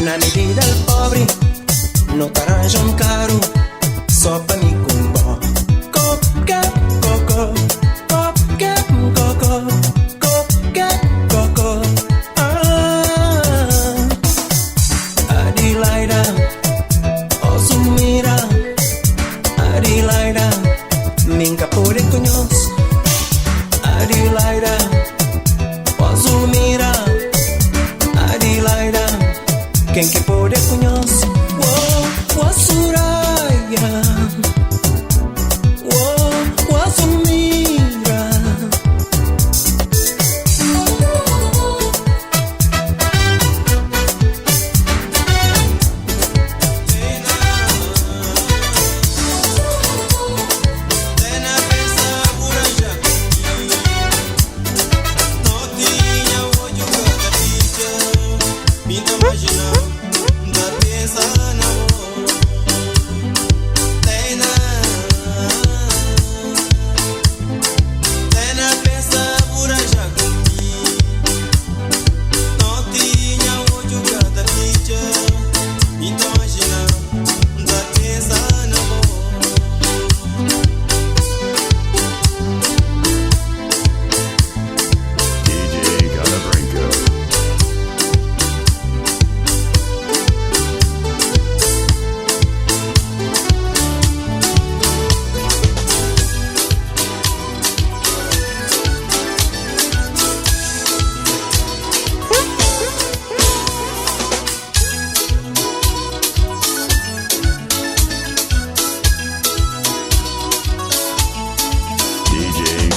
Na medida del pobre, não te arranjam caro, só para mim com bom. Coca, coco, coca, coco, coca, coco. Adelaida, Osumira, Adelaida, minha pode conhece. Adelaida, Osumira, Adelaida, quem que pode conhece? Oh, oh, Suraya, oh, oh, Osumira.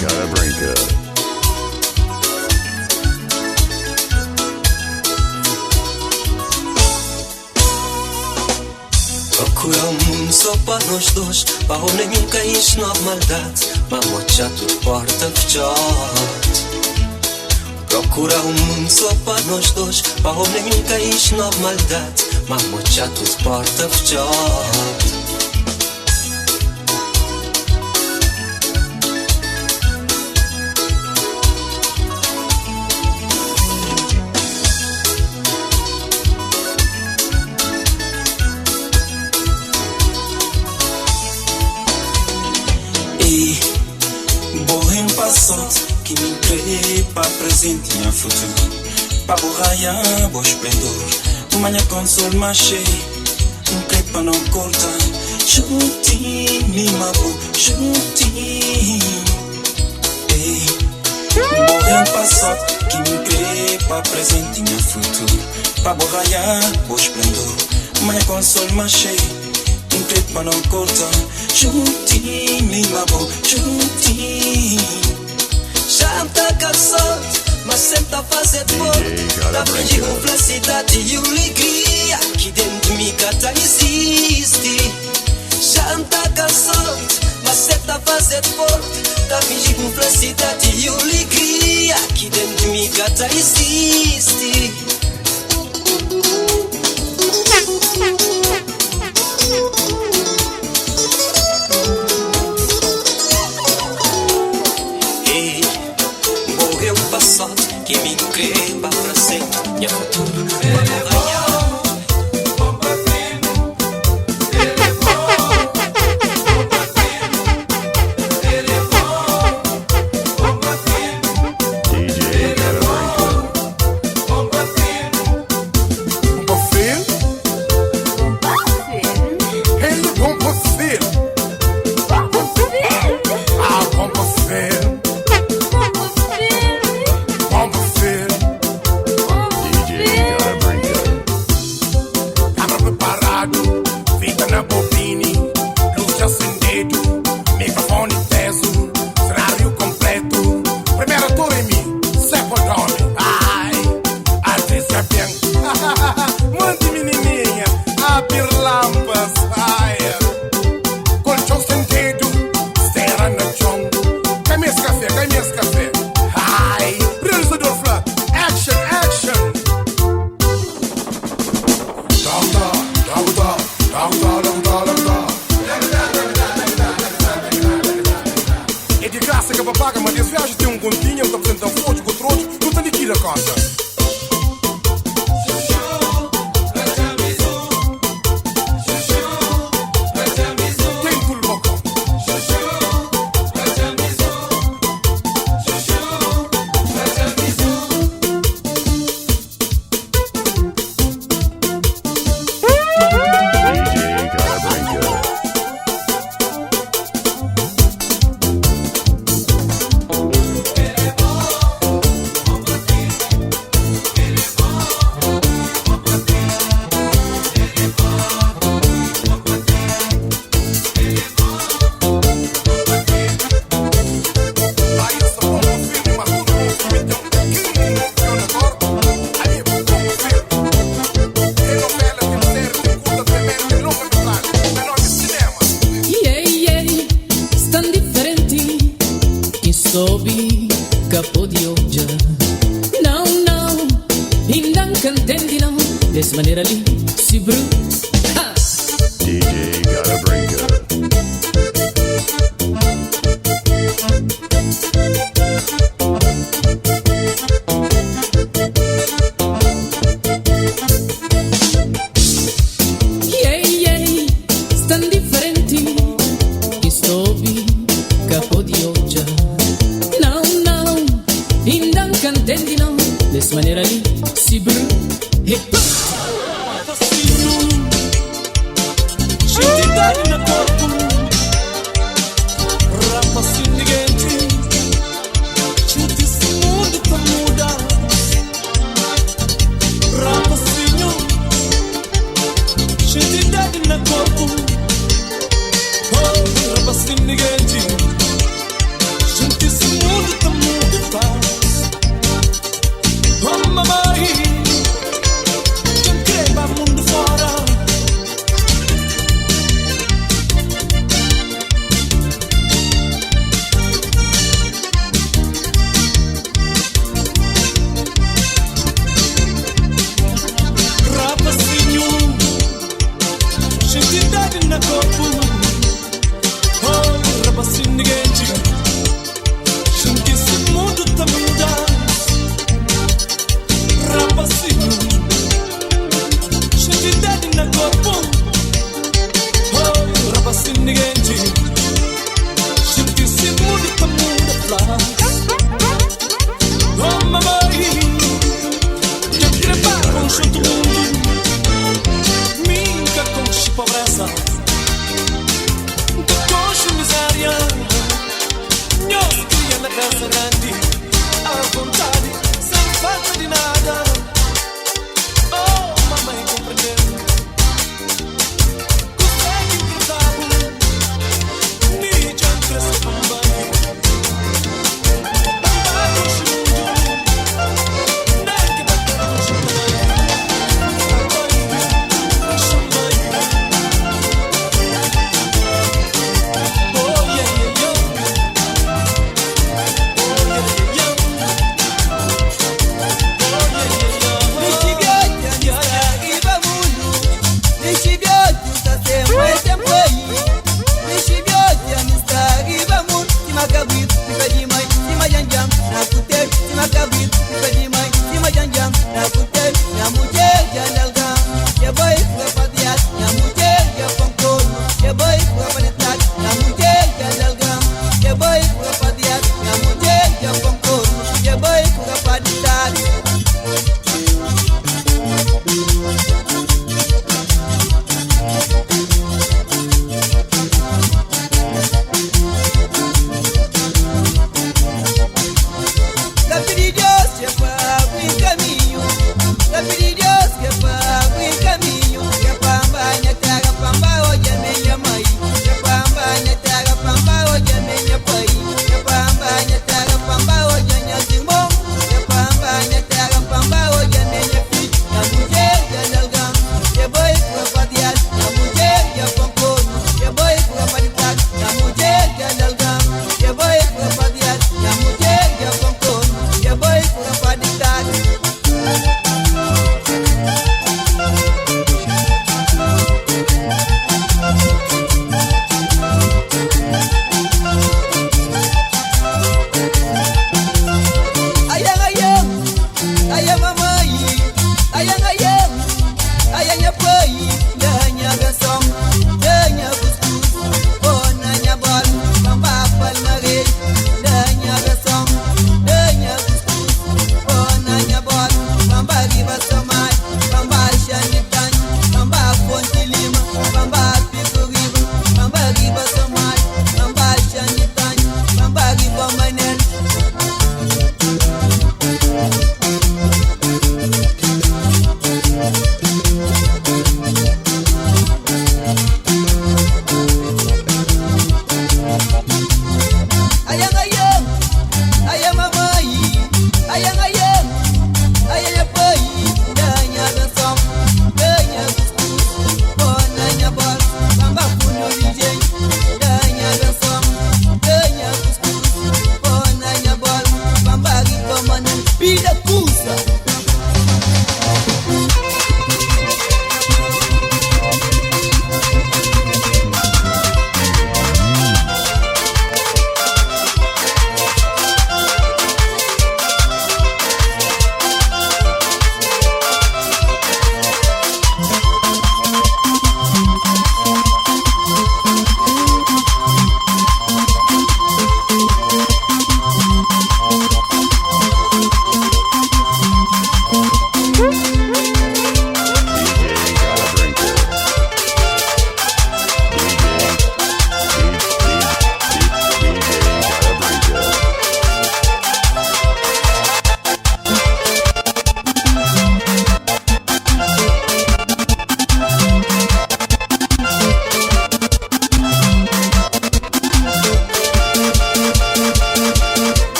Katabrinka. Procura mundo só para nós dois, para onde nenhum caís não há maldade, vamos já tudo porta fechada. Procura mundo só para nós dois, para onde nenhum caís não há maldade, vamos já tudo porta fechada. Que me prepara para presente e futuro, para borrar o esplendor. Manhã com sol mais cheio, crepa não corta. Juntinho, mimo, juntinho. Borra passado que me prepara para presente e futuro, para borrar o esplendor. Manhã com sol mais cheio, crepa não corta. Juntinho, mimo, juntinho. Já tá cansado, mas sempre a fazer pouco. Tá fingindo com felicidade e alegria que dentro de mim cada existe. Já tá cansado, mas sempre a fazer pouco. Tá fingindo com felicidade e alegria que dentro de mim cada existe. Passado que me crepa para sempre e a futuro. dessa maneira ali se bruta. DJ Katabrinka. Stan differenti, ti sto capo di oggia. No, no, in dan cantendi no, dessa maneira ali si bruta. E Sentidade no corpo, rapa sindigente, senti esse mundo tá muda. Rapa sinho, sentidade no corpo, oh, rapa sindigente, senti esse mundo tá muda. Oh mamãe, quem creva mundo fora.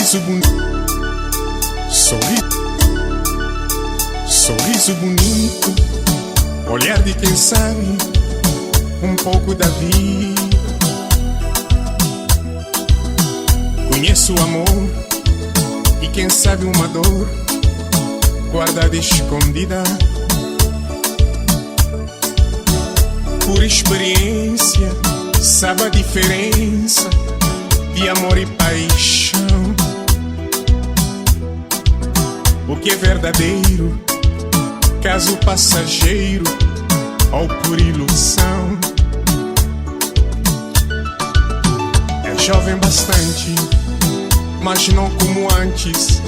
Sorriso bonito, sorriso bonito, olhar de quem sabe um pouco da vida. Conheço o amor e quem sabe uma dor guardada e escondida. Por experiência sabe a diferença de amor e paixão. O que é verdadeiro, caso passageiro ou por ilusão. É jovem bastante, mas não como antes,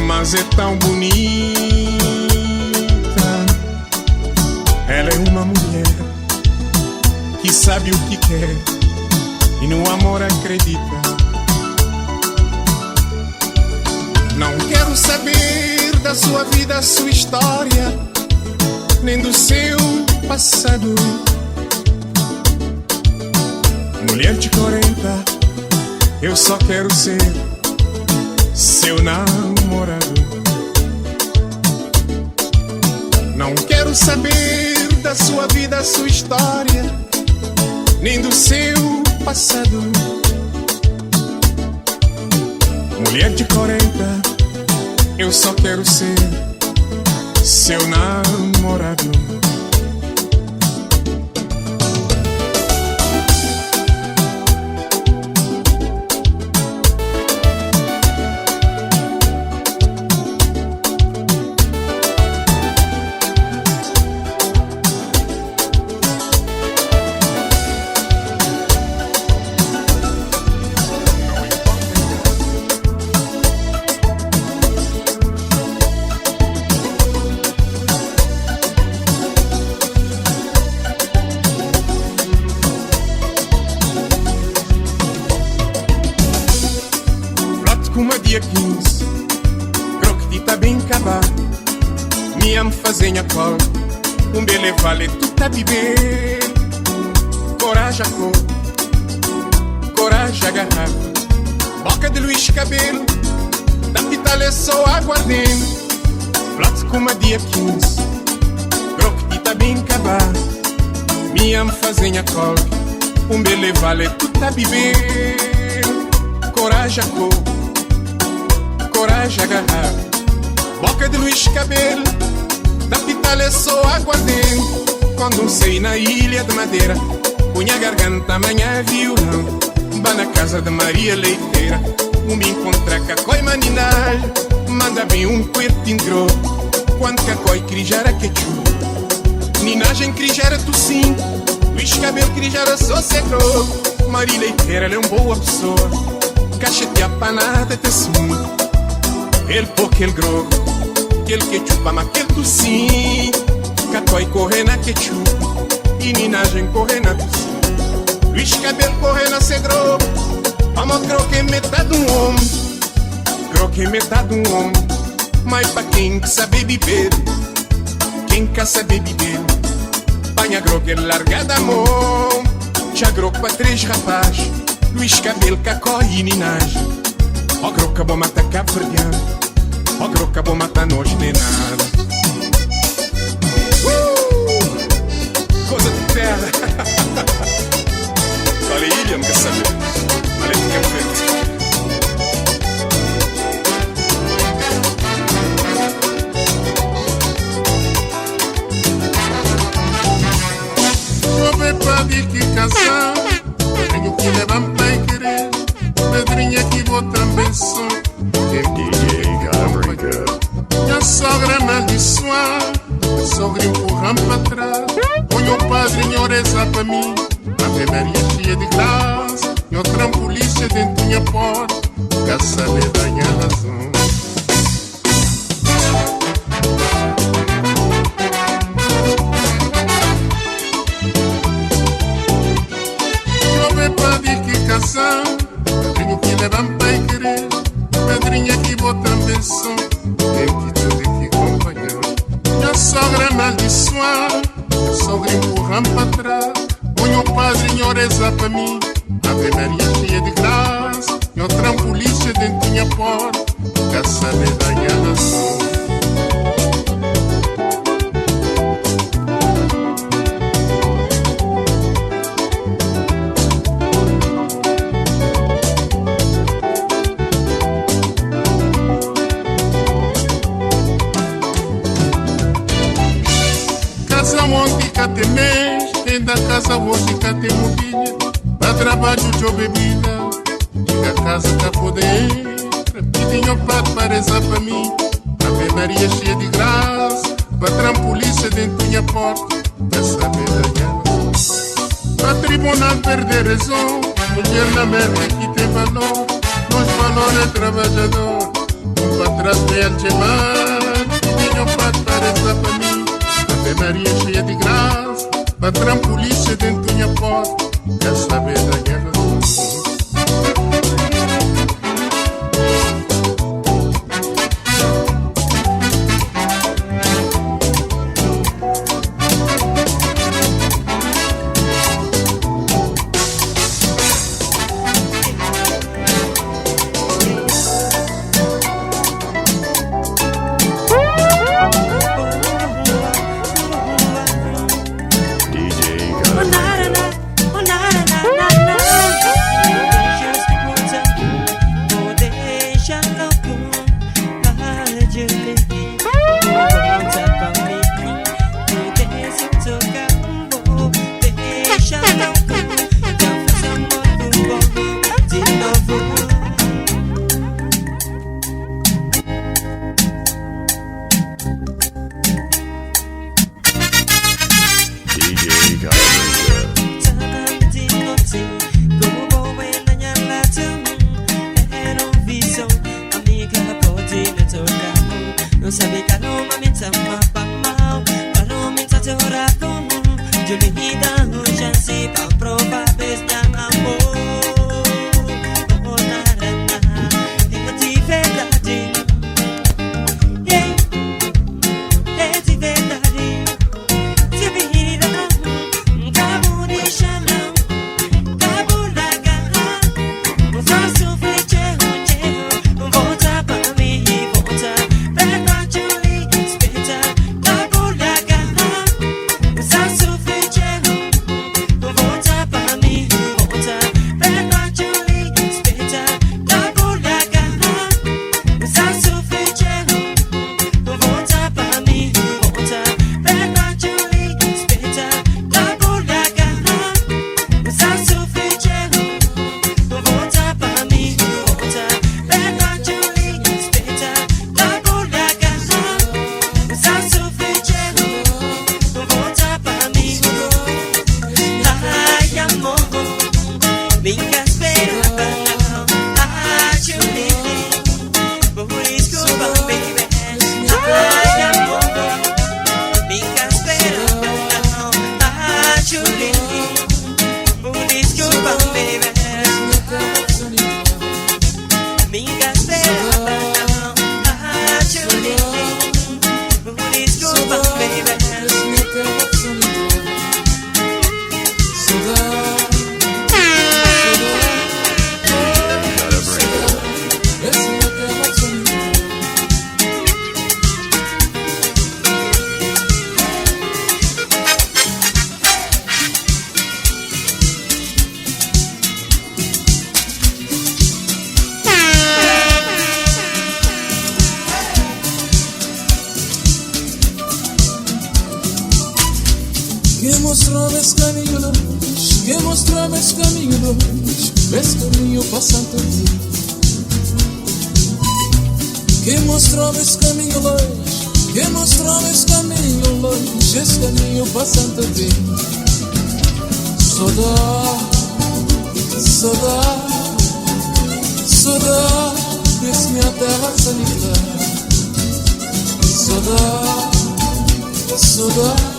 mas é tão bonita. Ela é uma mulher que sabe o que quer e no amor acredita. Não quero saber da sua vida, sua história, nem do seu passado. Mulher de 40, eu só quero ser seu namorado. Não quero saber da sua vida, sua história, nem do seu passado. Mulher de 40, eu só quero ser seu namorado. Dia 15, croque de tá bem acabar. Me amo fazer a cor, bele vale tu tá beber. Coragem a cor, coragem agarrar. Boca de Luís cabelo, da pitala é só aguardente. Plato com uma dia 15, croque de tá bem acabar. Me amo fazer a cor, bele vale tu tá beber. Coragem a cor, coragem agarrar. Boca de Luís cabelo, da pitala é só aguardente. Quando sei na ilha de Madeira, punha a garganta, amanhã violão. Vá na casa de Maria Leiteira, me encontra cacói maninal. Manda bem um puerto gro, quando cacói crijara quechua. Ninagem crijara tu sim, Luís cabelo crijara só segro. Maria Leiteira, ela é uma boa pessoa, cachete apanada te sumo. Ele pouco ele grogo, ele que chupa, mas que tu sim. Cacói corre na que chupa, e ninagem corre na tu sim. Luís cabelo corre na segro, vamos croque metade de homem. Croque metade de homem, mas pra quem que sabe beber, quem quer saber beber, banha grogue larga da mão. Já grogue pra 3 rapaz, Luís cabelo, cacói e ninagem. Ó groca bom mata cabo verdeano, ó groca bom mata nós nem nada. Coisa de terra. Olha ilha, não quer saber. Olha que é feito. Vou ver pra vir que casar, tenho que levar pra querer. Pedrinha que vou também sou DJ Katabrinka. minha sogra na liçoa, sogra empurrando pra trás. Põe o padre oreza pra mim, a Maria cheia de graça. E outra polícia dentro da minha porta, caça lhe dá minha razão. Eu vou pra vir que casar, tenho que levar pra querer. Pedrinha que vou também sou, tem que tudo que acompanhou. Minha sogra na liçoa, sogra empurrando pra trás. Põe o padre em oreza pra mim, Ave Maria cheia de graça. E outra polícia dentro minha porta, quer saber da minha razão. Casa onde cá tem mês, dentro da casa onde cá tem mobília, para trabalho de bebida, diga a casa cá poder, rapidinho para rezar para mim, a beberia cheia de graça, para trampoliça dentro da minha porta, quer saber da minha razão. Para tribunal perder razão, mulher na merda que tem valor, nós valor é trabalhador, para trás vem a chamar, rapidinho para rezar para mim. Maria cheia de graça, patrão polícia dentro da minha porta, quer saber da guerra. Que mostrava esse caminho longe, que mostrava esse caminho longe, esse caminho passando dia. Que mostrava esse caminho longe, que mostrava esse caminho longe, esse caminho passando dia. Saudade, saudade, saudade desse minha terra sanita. Saudade, saudade.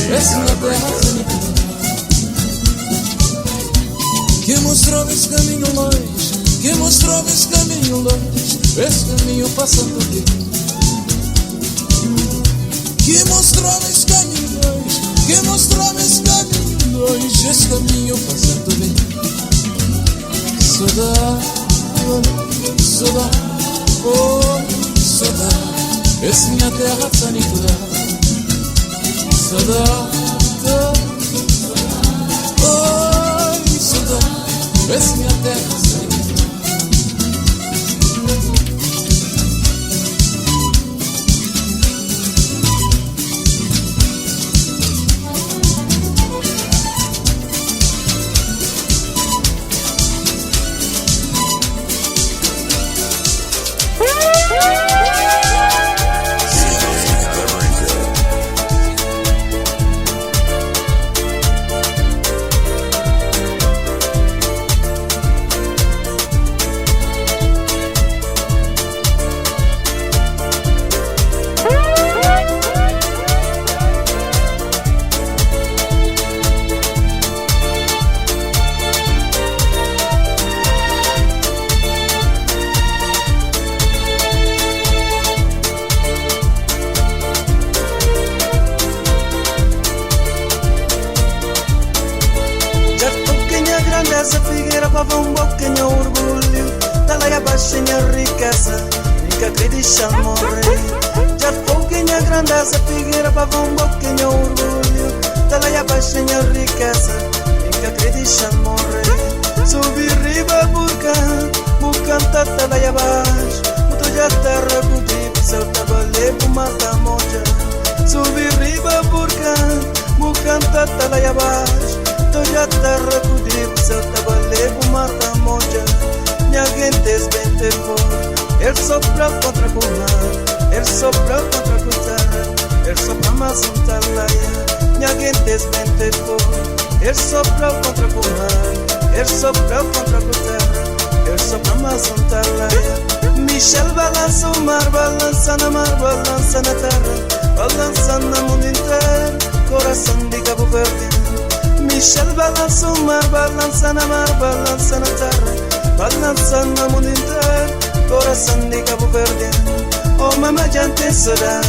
Essa minha terra sanita, que mostrava esse caminho longe, que mostrava esse caminho longe, esse caminho passando aqui. Que mostrava esse caminho longe, que mostrava esse caminho longe, esse caminho passando bem. Saudade, oh, saudade, essa minha terra sanita. Saudade, oh, saudade, essa minha terra sanita. Essa figueira para um pouquinho orgulho, Talaia Baxo minha riqueza, nunca acredita morrer. Já pouquinho grande essa figueira para um pouquinho orgulho, Talaia Baxo minha riqueza, nunca acredita morrer. Subir riba buscando Talaia Baxo, muito já terra cudido, seu trabalho por mata moja. Subir riba buscando Talaia Baxo, já terra cudido, seu trabalho por mata moja. Minha gente é bem terror, ele sopra contra a cunha, ele sopra contra a cuchara, ele sopra mais talaia. Minha gente é bem terror, ele sopra contra a cunha, ele sopra contra a cuchara, ele sopra mais talaia. Michel balança o mar, balança na mar, balança na terra, balança no mundo inteiro, coração de Cabo Verde. Michel balança o mar, balança na mar, balança na terra, balança no mundo inteiro, coração de Cabo Verde. Oh mama jante saudade,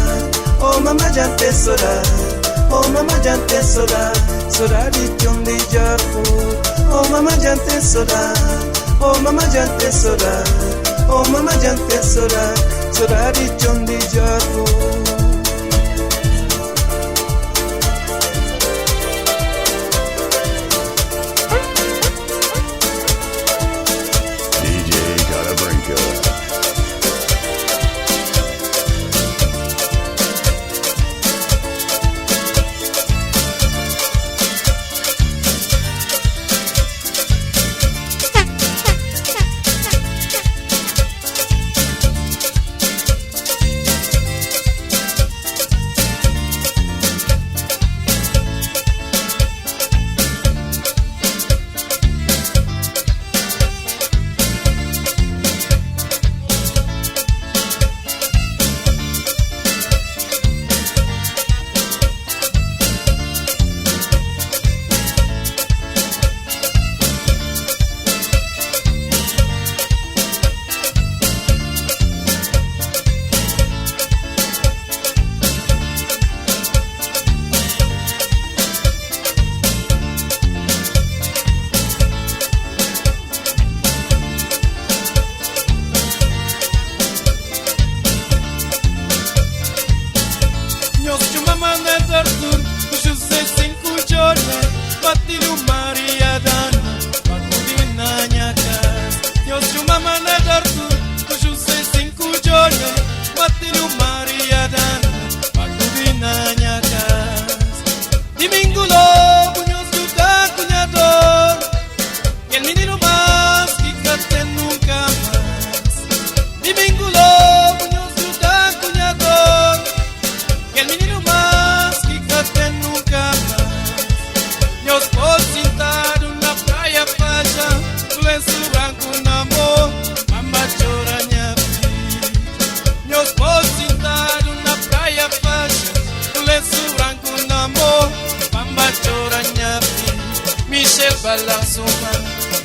oh mama jante saudade, oh mama jante saudade, saudade de onde já fui. Oh mama jante saudade, oh mama jante saudade, oh mama jante saudade, saudade de onde já fui.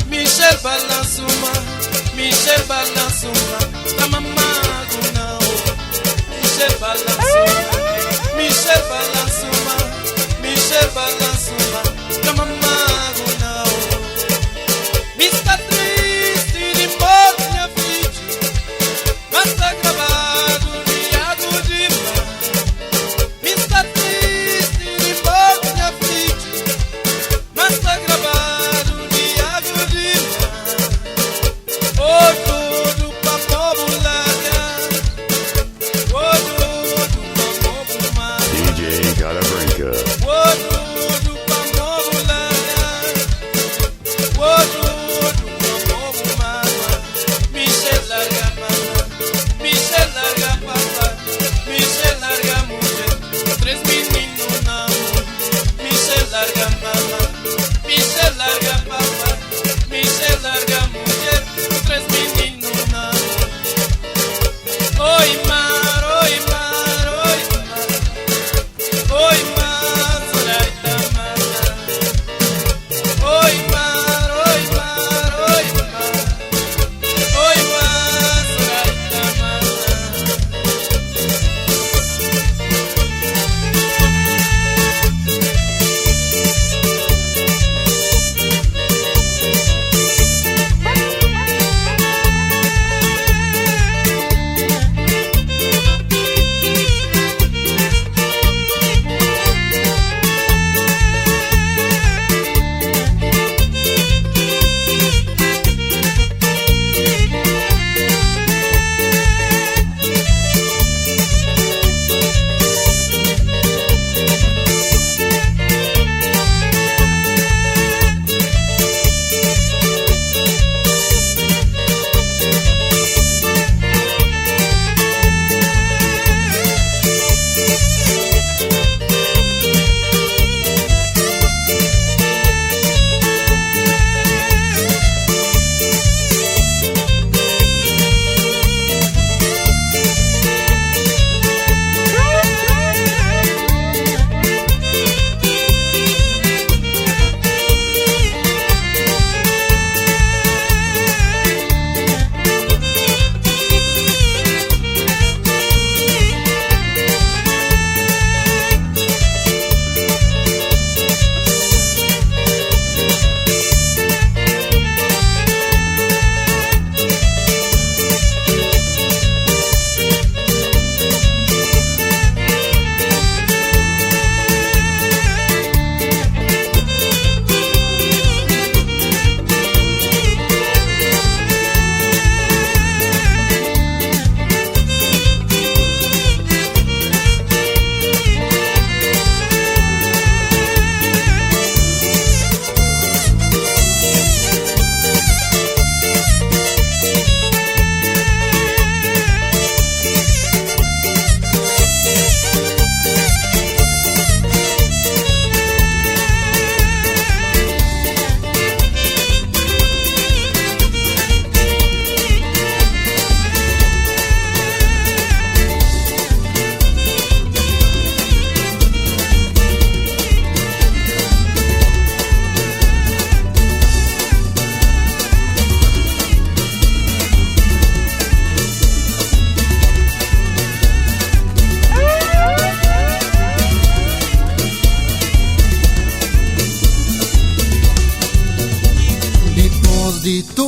Michel Balansuma, Michel Balansuma, la mamma Gunao. Michel Balansuma, Michel Balansuma, Michel Balansuma, la mamma Gunao. Miss Patrice,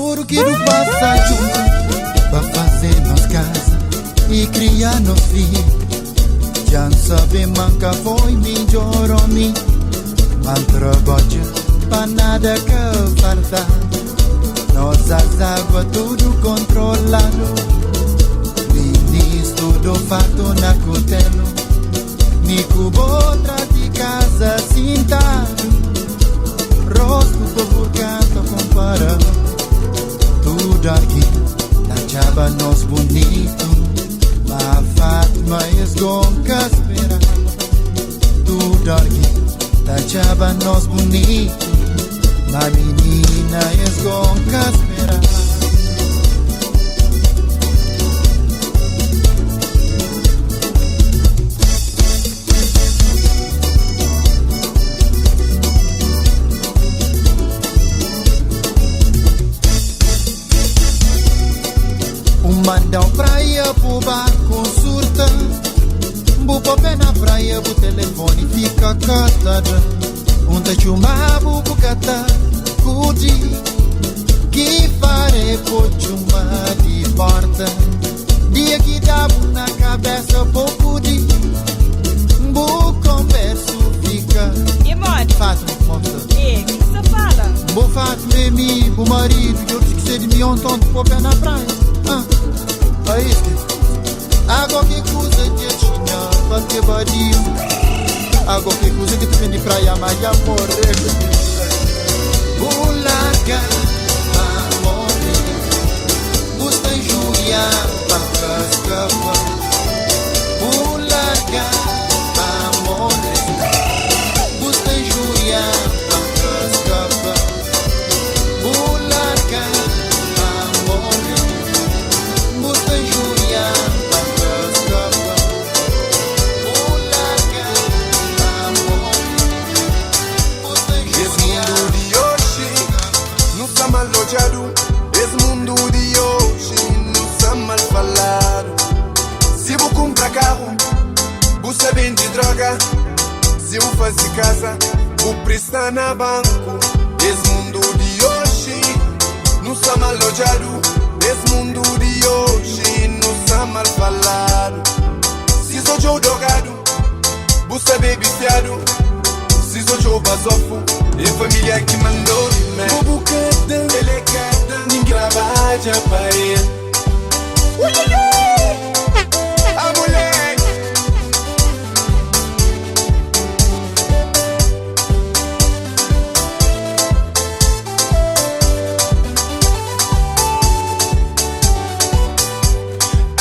Tudo que não passa junto pra fazer nos casa e criar nos filhos. Já não sabe manca foi melhor a mim. Mal trabalho pra nada que falta. Nossas águas tudo controlado. Ministro do fato na cutelo. Me cubo outra de casa sentado. Rosto povo canta comparado. Tudo aqui na chaba nós bonito. Mas Fátima esgonca espera. Tudo aqui na chaba nós bonito. Mas menina esgonca espera. Mandam praia pro barco surta. Bupo pé na praia, o telefone fica catada. Chuma bupo cata, cudi. Que fare por chuma de porta. Dia que dá na cabeça, pouco de. Bu converso fica. E mãe? Fátima, mostra. E, o que você fala? Bu Fátima é mi, bu marido. Eu disse que você de mim ontem, bupo pé na praia. Aí, água que coisa de tinha, pra ter badio. Água que coisa que tu vem de praia, mas já morrer. Bulaga, amore. Busta em Julia, pra cascava. Bulaga, amore. Busta em Julia, pra cascava. Bulaga, amore. Busta em Julia, pra cascava. Bulaga, amore. Busta em Julia. Nunca mal alojado, esse mundo de hoje nunca mal falado. Se vou comprar carro, vou saber de droga. Se vou fazer casa, vou prestar na banco. Esse mundo de hoje nunca mal alojado, esse mundo de hoje nunca mal falado. Se sou eu drogado, vou saber bifiado. Se sou eu basofo, é família que mandou. Vou bucada, delicada, ninguém trabalha para ele. A mulher.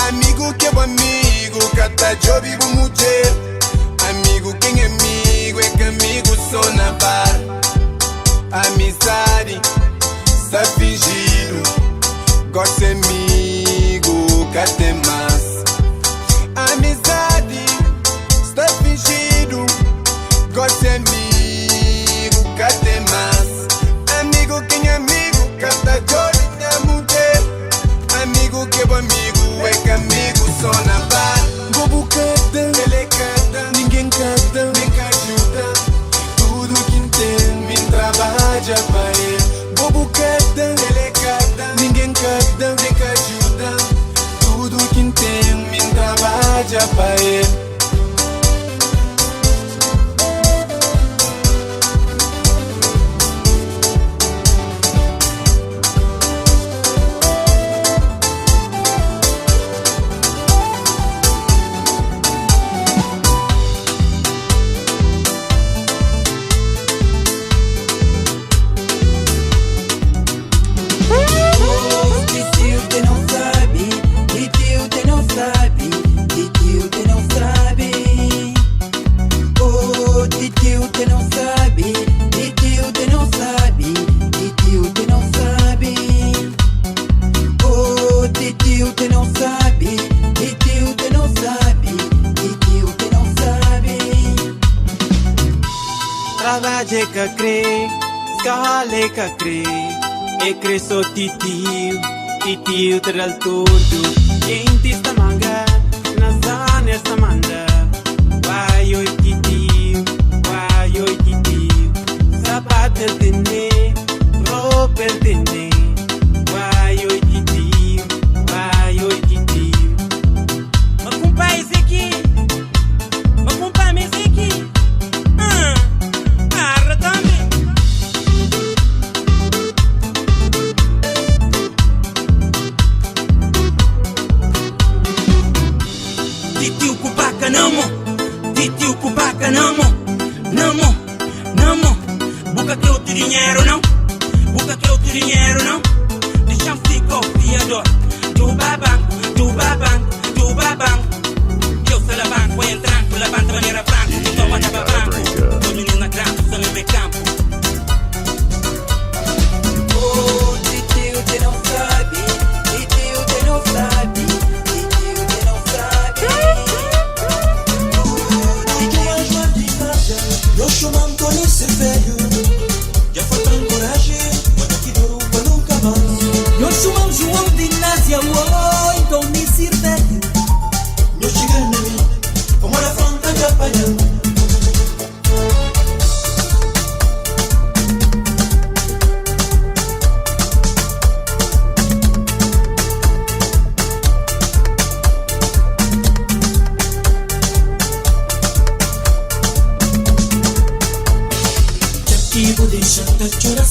Amigo que é bom amigo, cata job e mulher. Amigo quem é amigo, é que amigo só na bar. Amizade, está fingido. Gosto amigo, cadê mais? Amizade, está fingido. Gosto amigo, cadê mais? Amigo quem é amigo, cada jogo da mulher. Amigo que é bom amigo, é que amigo só na bar. Bobo cada, delicada, ninguém cada, nem que ajuda. Tudo que tem, me trabalha para ele. Bobo cada, delicada, ninguém cada, nem que ajuda. Tudo que tem, me trabalha para ele. Trabalhe que crê, scale que crê, e cresço titio tral tudo, quem esta manga, na zana esta manda, vai oi titio, sapato el tene, roupa el tene,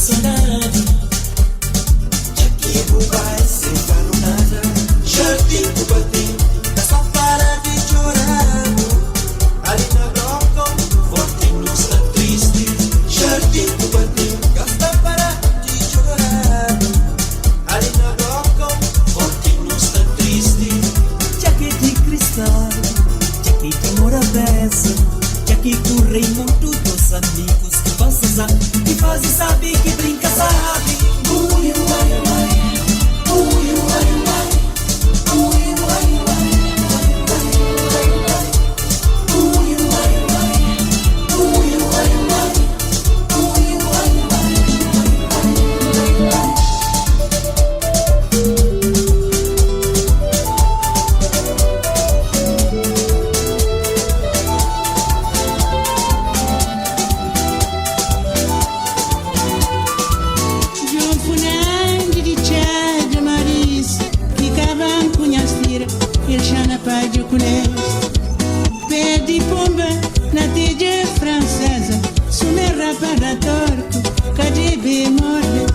saudade. Já que eu vai sem falo nada. Jardim do batim, tá só para de chorar. Ali na broca, forte não está triste. Jardim do batim, gasta para de chorar. Ali na broca, forte não está triste. Já que de cristal, já que de mora beça, já que correi muito dos amigos que passam que fazem sabe que brinca sabe. Ui, ui, ui, ui, ui, ui, Pedi pomba na TG francesa, sume rapada torto, cadê bemorda?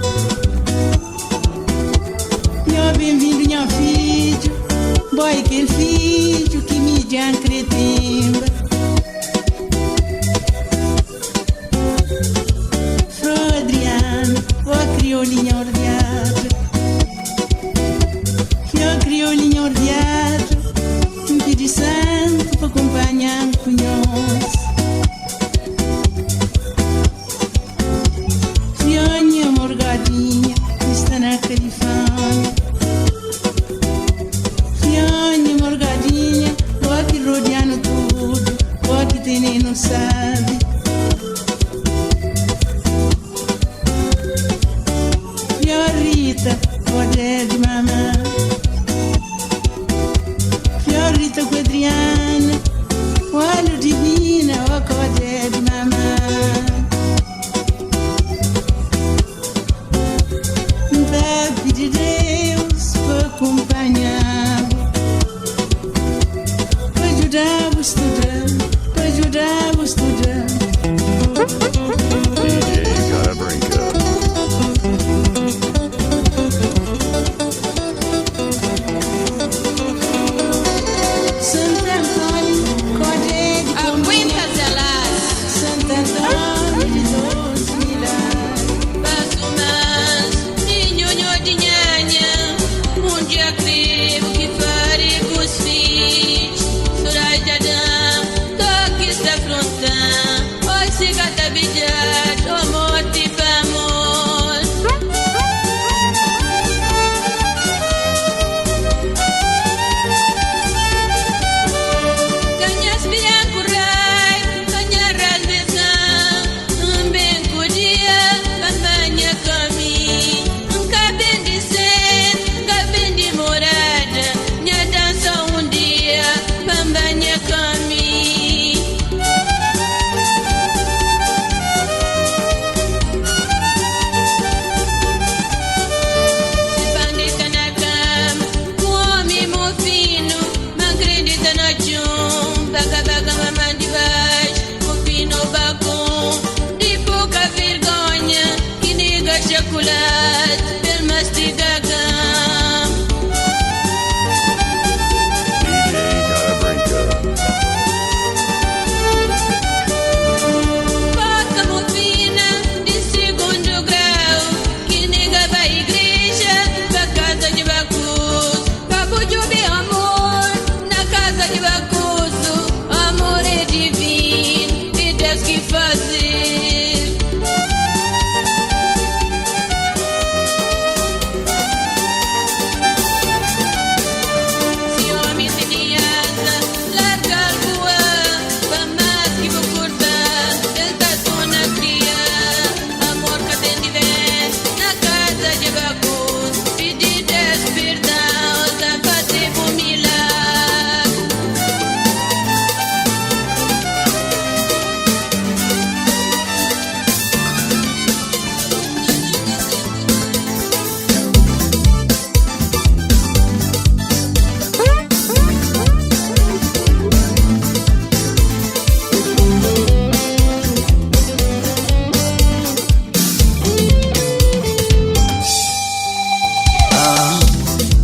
Meu bem-vindo, meu filho, boy que filho que me dá cretimba. Frodriano, o criolinho ordiado, que o criolinho ordiado. De santo para acompanhar cunhos. Fionha morgadinha está na Califórnia. Fionha morgadinha, o que rodeando tudo, o que tem nem não sabe.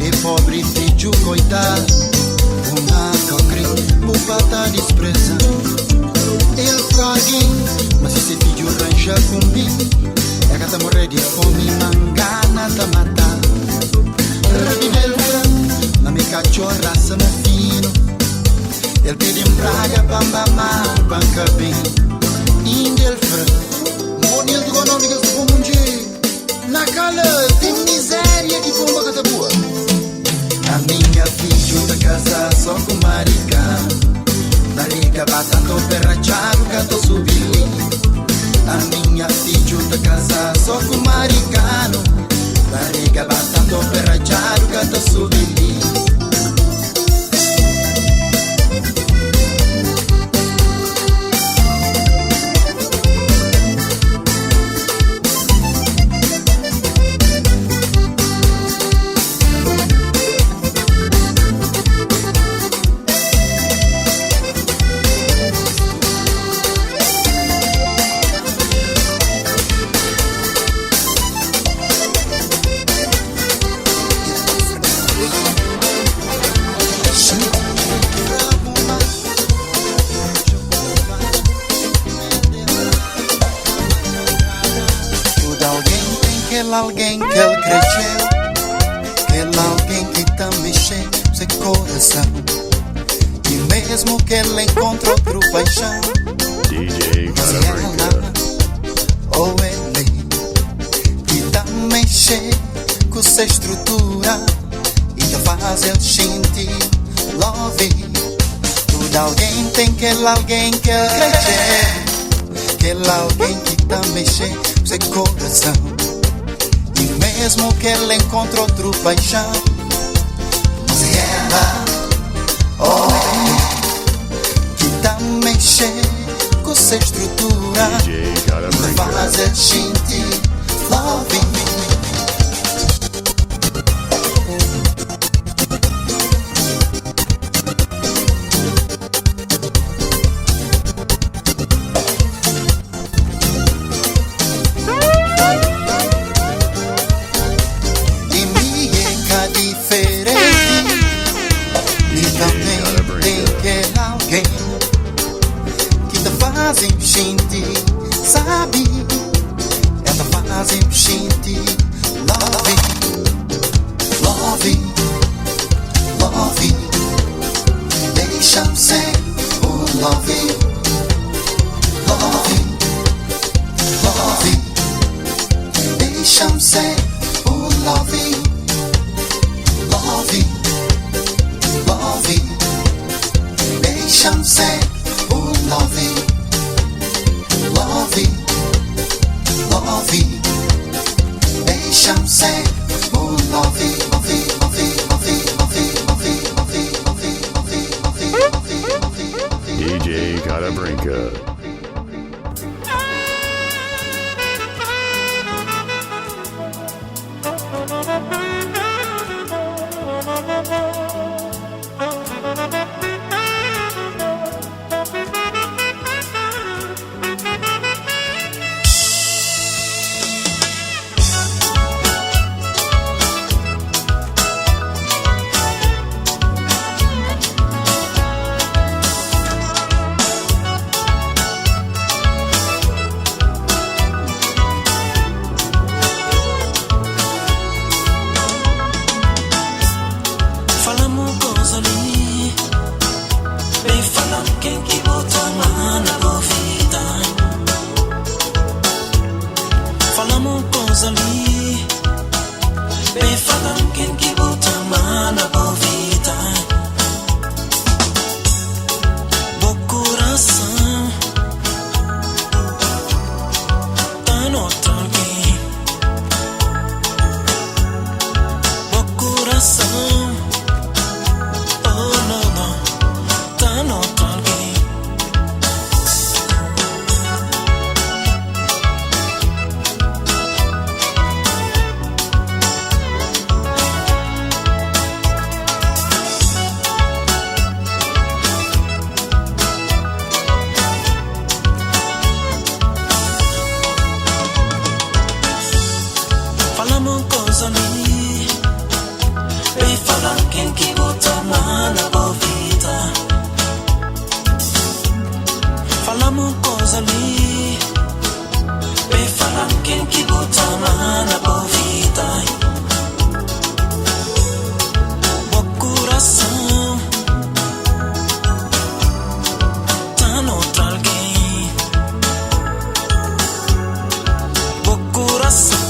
E pobre filho coitado, uma cocri, o pata despreza. Ele frague, mas esse filho arranja comigo. É que tá morrer de fome, mangana tá matar. Rabinelra, na minha cachorra, sama fino. Ele pede em praga, bamba mar, banca bem. Indelfra, monil do econômico do Comunji. Na cala, tem miséria de bomba que tá boa. A minha filha tá casada só com marica. Na rica batendo perrachado que tô subindo. A minha filha tá casada só com maricano. Na rica batendo perrachado que tô subindo. Alguém que ele cresceu, aquele alguém que tá mexendo seu coração. E mesmo que ele encontre outro paixão, DJ mas ela ou ele que tá mexendo com sua estrutura e tá faz ele sentir love. Tudo alguém tem aquele alguém que ele cresceu, aquele alguém que tá mexendo seu coração. Mesmo que ele encontre outro paixão, mas ela ou ele que tá mexendo com sua estrutura e faz ele sentir love. DJ Katabrinka. mana bovita. Falamos coisa ali, bem falam quem que bota mana bovita. Bo coração tá no outro alguém. Bo coração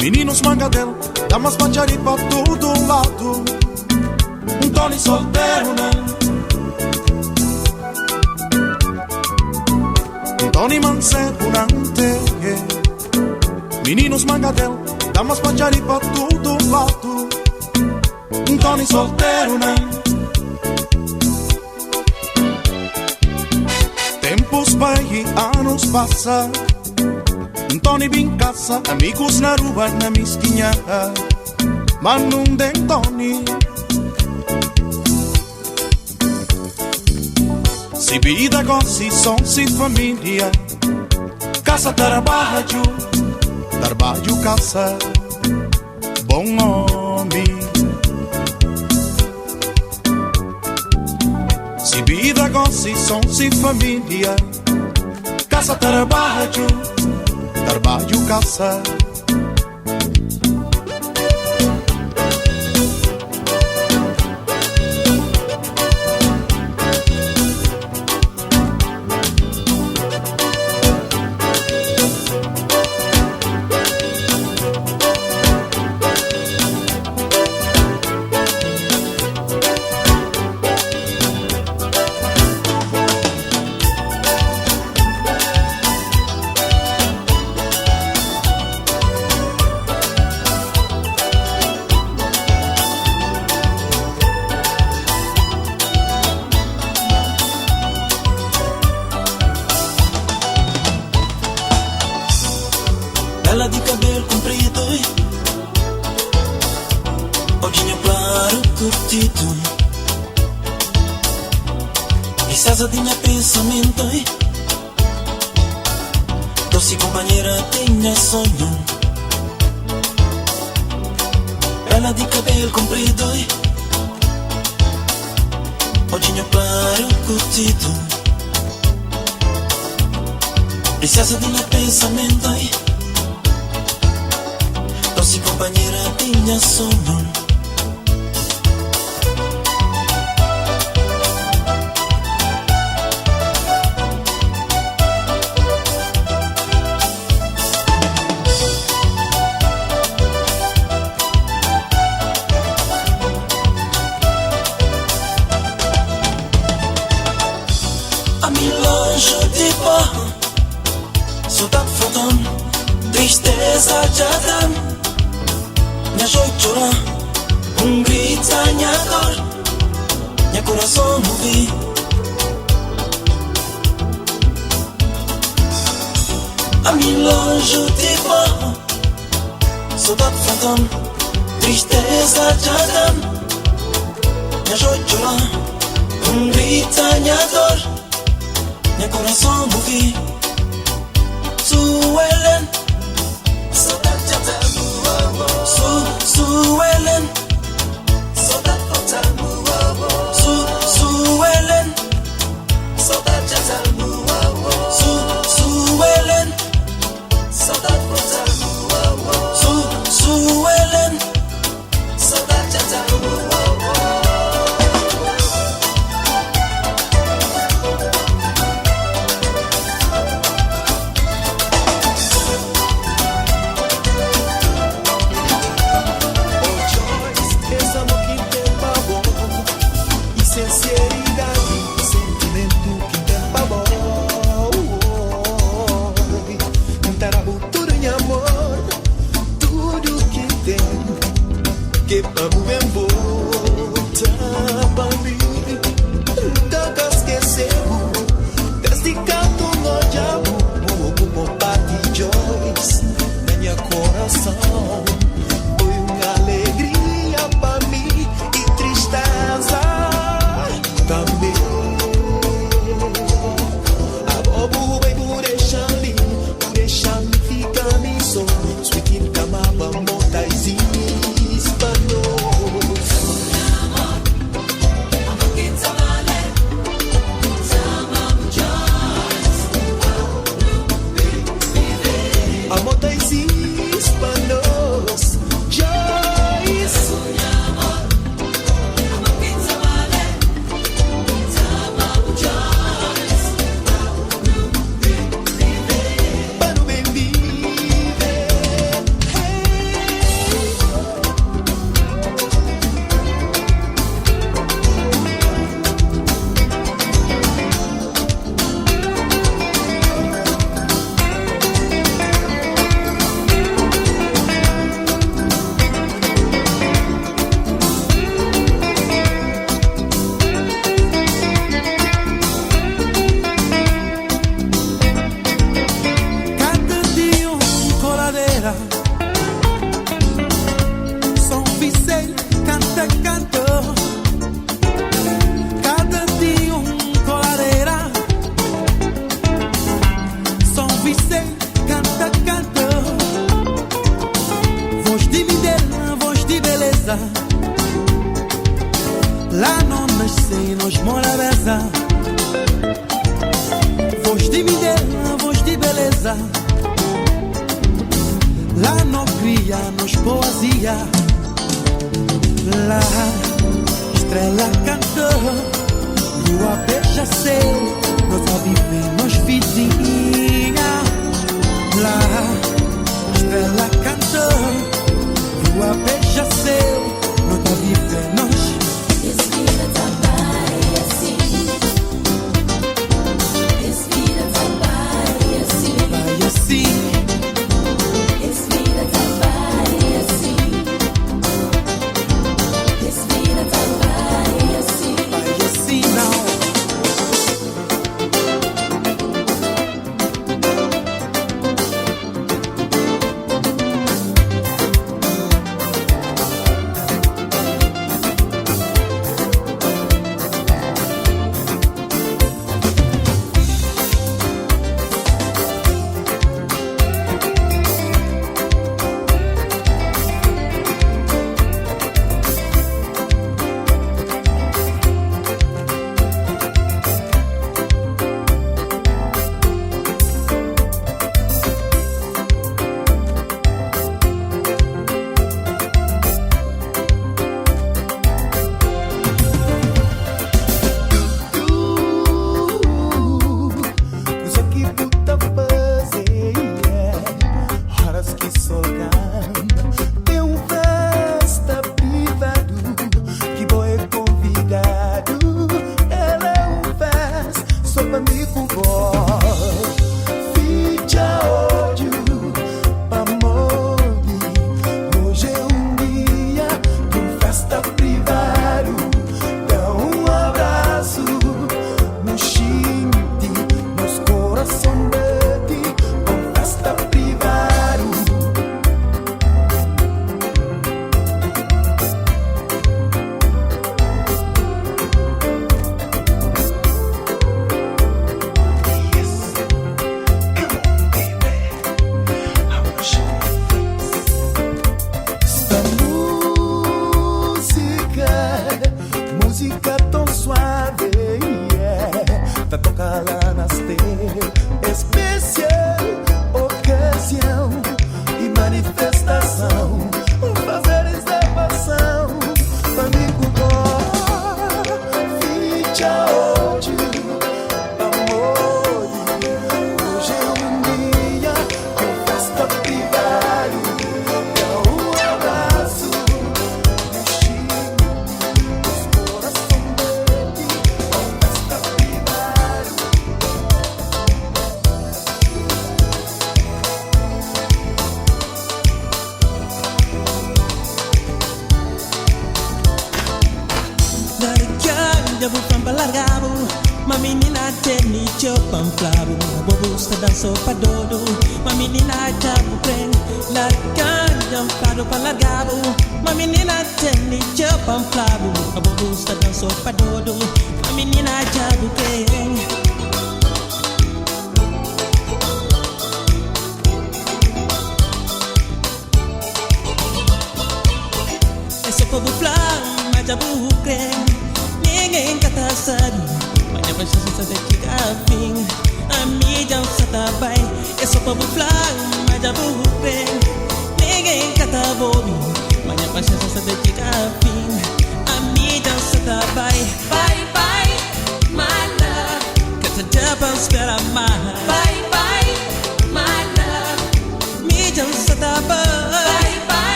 meninos mangadel, damas manjari pra todo lado. Tony solteiro, né? Tony mansebunante, meninos mangadel, damas manjari pra todo lado. Tony solteiro, né? Tempos vai e anos passam. Tony bin casa, amigos na rua, na mesquinha. Mas não tem Tony. Se vida gosta, som, se família. Casa, trabalho, casa. Bom homem. Se vida gosta, som, se família. Casa, trabalho, casa. Ela de cabelo comprido, olhinho claro, curtido. Princesa tinha pensamento, doce companheira tinha sonho. Ela de cabelo comprido, olhinho claro, curtido. Princesa tinha pensamento, doce companheira tinha sono. A milonjo de barro, saudade fodão, tristeza já dá. Minha joia chorar, grito a minha dor, meu coração mover. A milonjo de barro, saudade fodão, tristeza já dá. Minha joia chorar, grito a minha dor, meu coração mover. Suelen, saudade já dá. Suelen, saudade faltando. Suelen, saudade já tá. Suelen, saudade faltando. Suelen, saudade já tá. natureza. Voz de vida, voz de beleza. Lá não cria, nos poesia. Lá, estrela cantou, lua beija céu, nós a viver, nós vizinha. Lá, estrela cantou, lua beija céu, nós a viver, nós. Respira, trabalha assim. Respira, trabalha assim. Vai assim. Respira, trabalha assim. Respira, trabalha assim. Vai assim, não.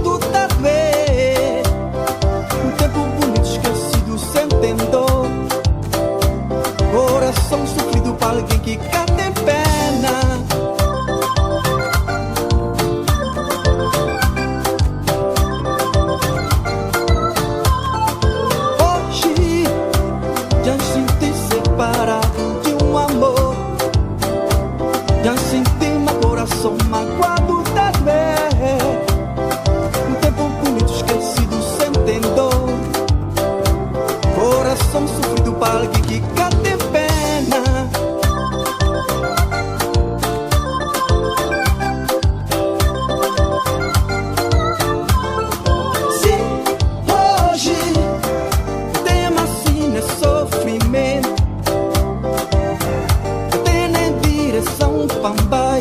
magoado da vez. Um tempo bonito esquecido sem dor. Coração sofrido para alguém que cá tem pena. Hoje já senti separado de um amor. Já senti meu coração magoado da vez. Um tempo bonito esquecido sem dor. Coração sofrido para alguém que cá tem pena. Se hoje tema assim é sofrimento, tem em direção pambai.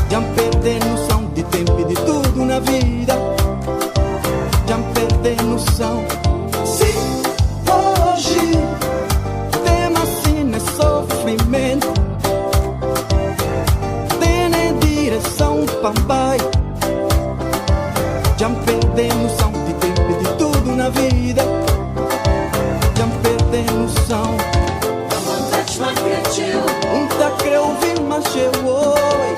Já perder noção de tempo e de tudo na vida. Já perder noção. Se hoje tema assim é sofrimento, tem em direção pambai. Já perder noção de tempo e de tudo na vida. Já perder noção. Tá creu ouvir mas eu oi.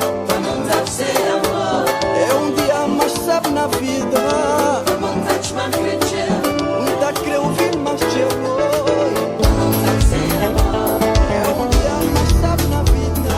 É um dia mais sabe na vida. Tá creu ouvir mas eu oi. É um dia mais sabe na vida.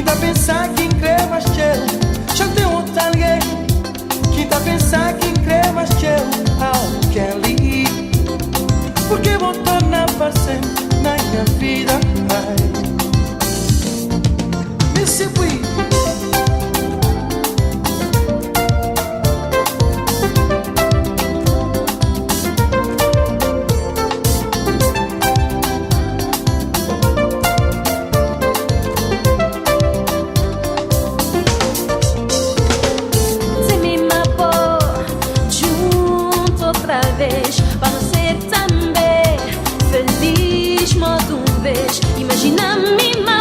tá pensar que crema cheio, já tem outro alguém. Que tá pensar que crema cheio, alguém. Porque vou tornar para sempre na minha vida. Me segui. Imagina-me uma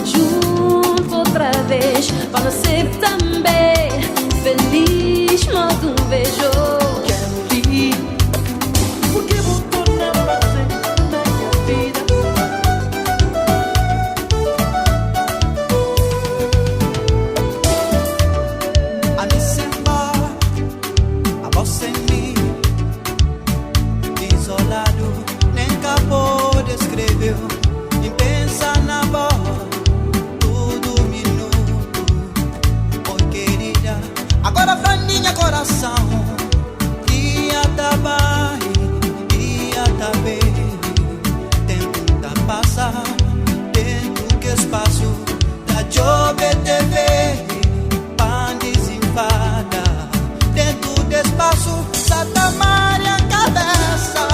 junto outra vez, para ser também feliz, modo um beijo. Porque vou tornar para sempre na minha vida. A me sembar, a você em mim, isolado, nem acabou de escrever. Agora franguinha coração, ia tá bem, ia tá bem. Tempo tá passar, dentro que espaço da job TV, pan desinfada. Dentro do espaço, Santa Maria cabeça.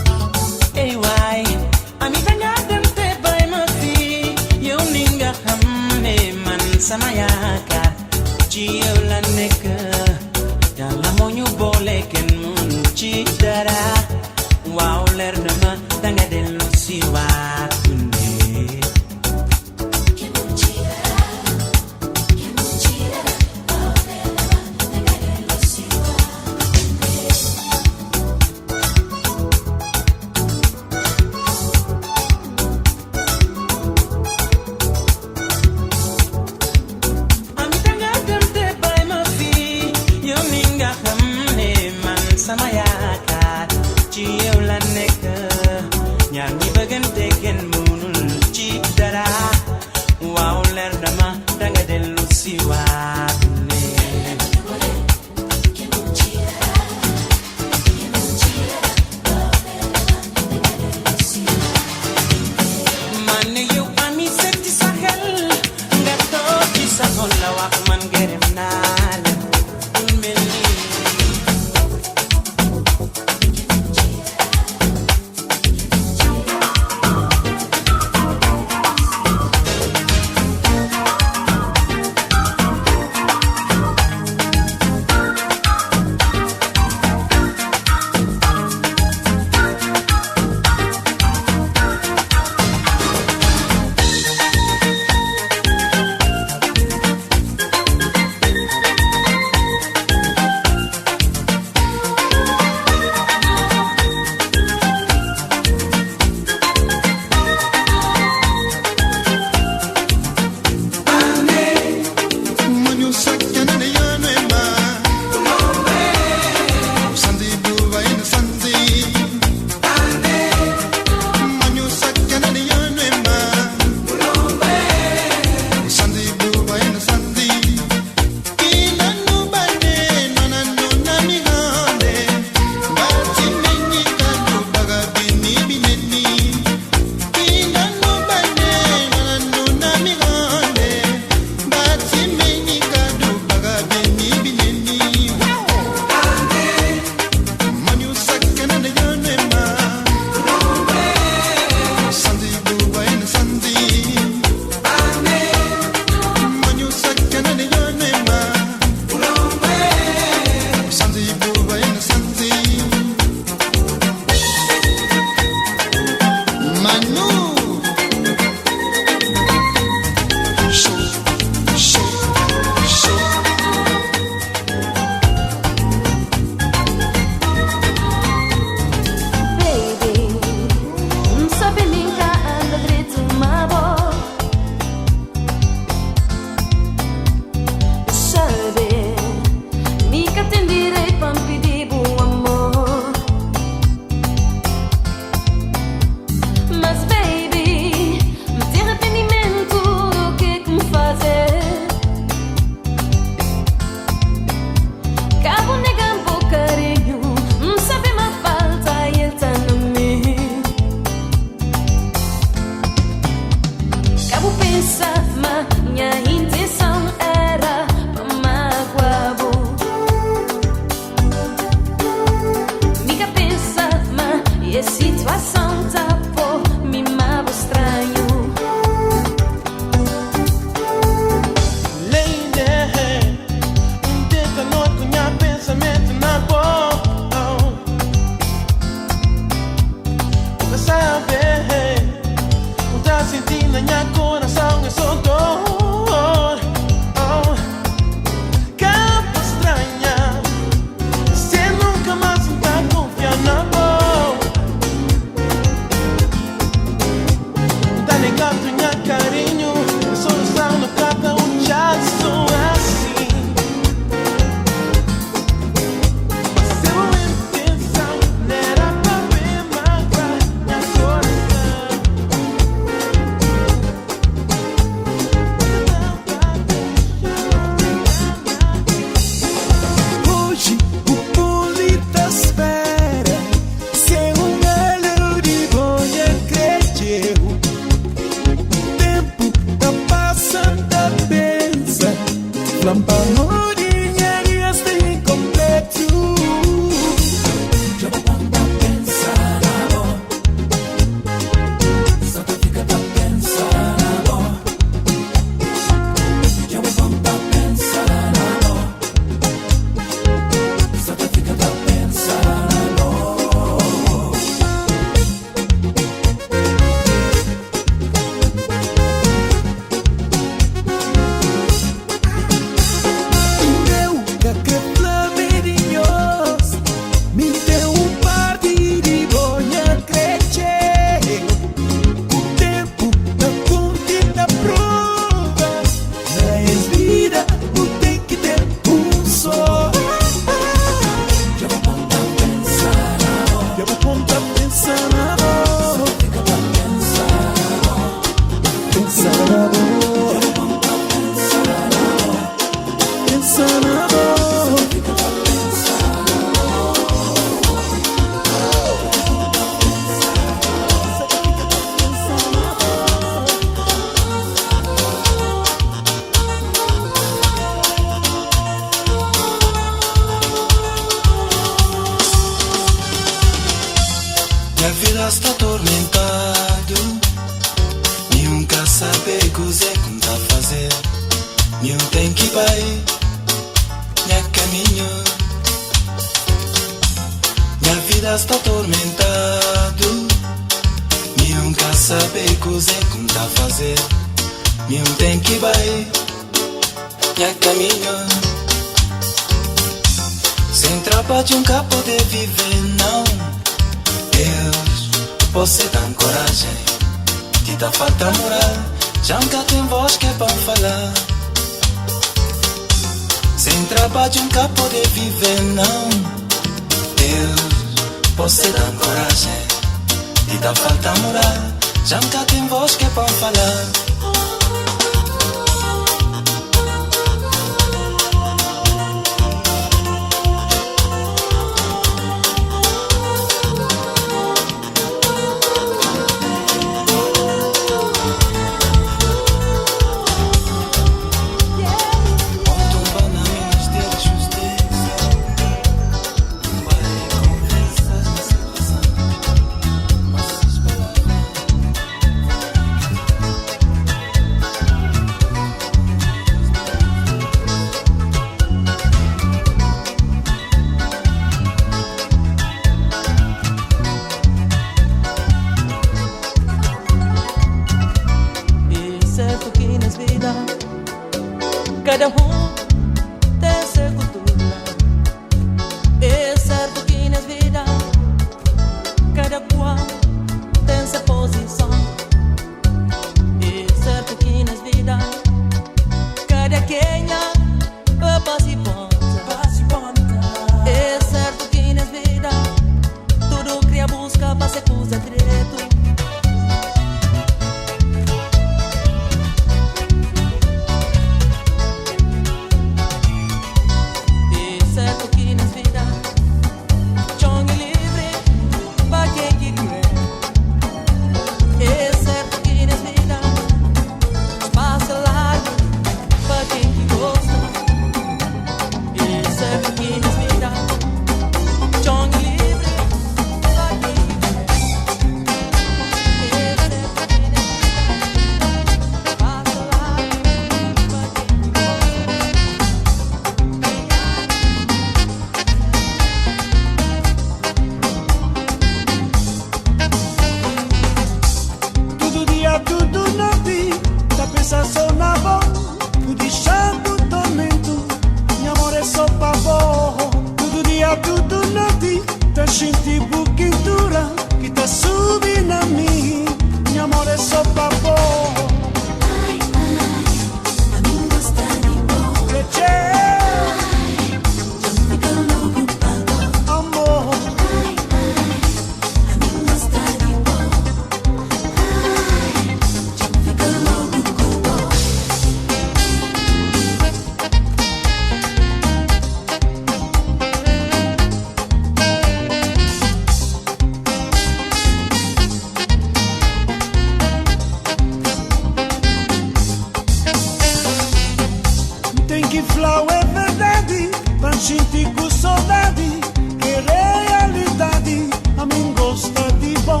Tem que falar é verdade, pra gente com saudade, que realidade a mim gosta de bom.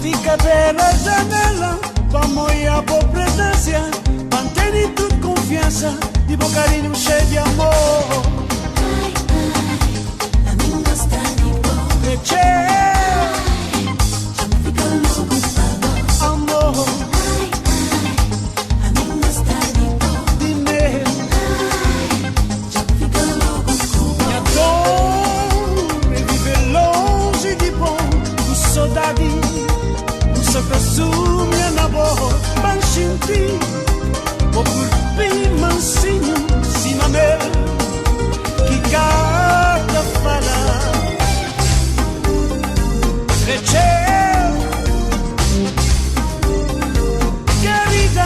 Fica pela janela, vamos a boa presença, mantém tudo confiança, de bom carinho cheio de amor. A mim gosta de bom. Amor. A mim gosta de bom. Dime. Já fica logo com minha dor é viver longe de bom, com saudade, com saudade minha na boa, banchinti, vou curtir mansinho, sinamel, que cada fala, recheu, querida.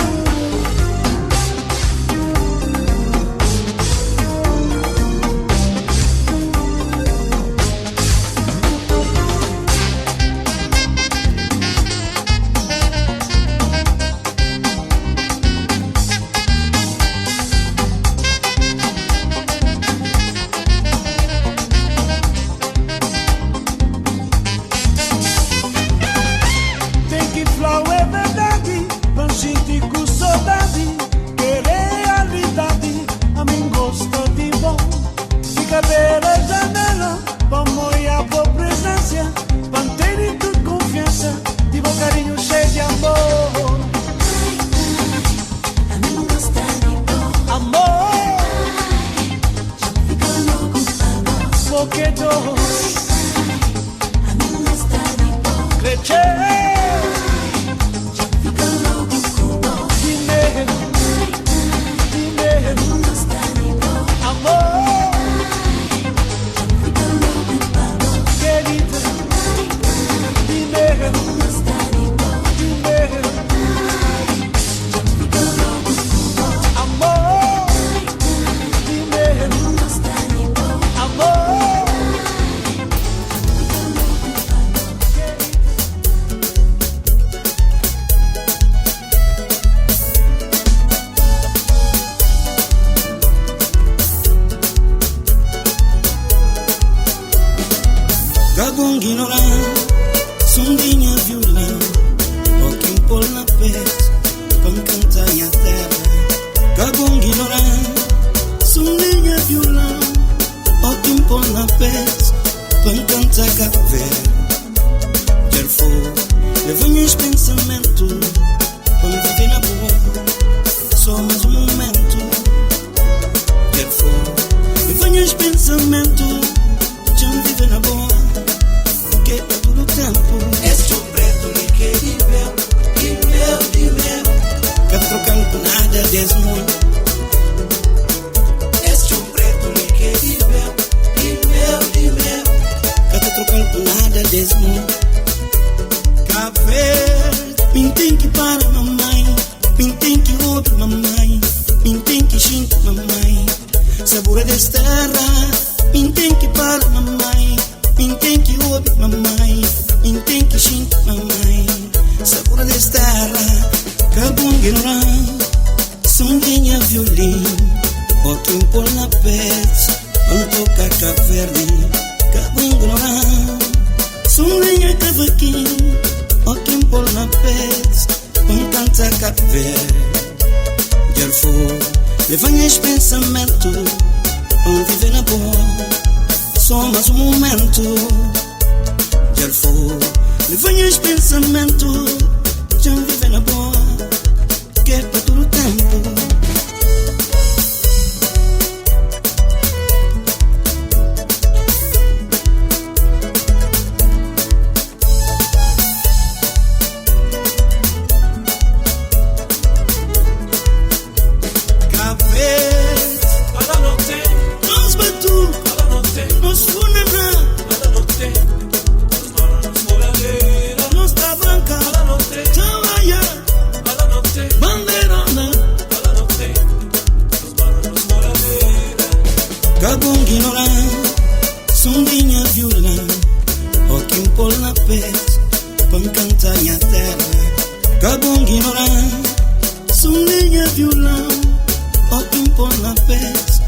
pôr na pés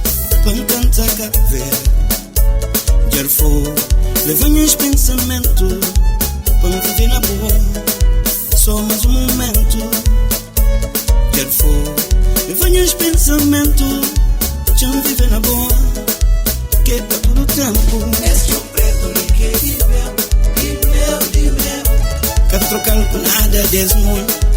pra cantar café. Já foi, leva meus pensamentos pra me viver na boa. Só mais um momento. Já foi, leva meus pensamentos já me viver na boa. Que tá todo tempo. Esse é o preto que viveu, de meu. Quero trocar com nada desse mundo.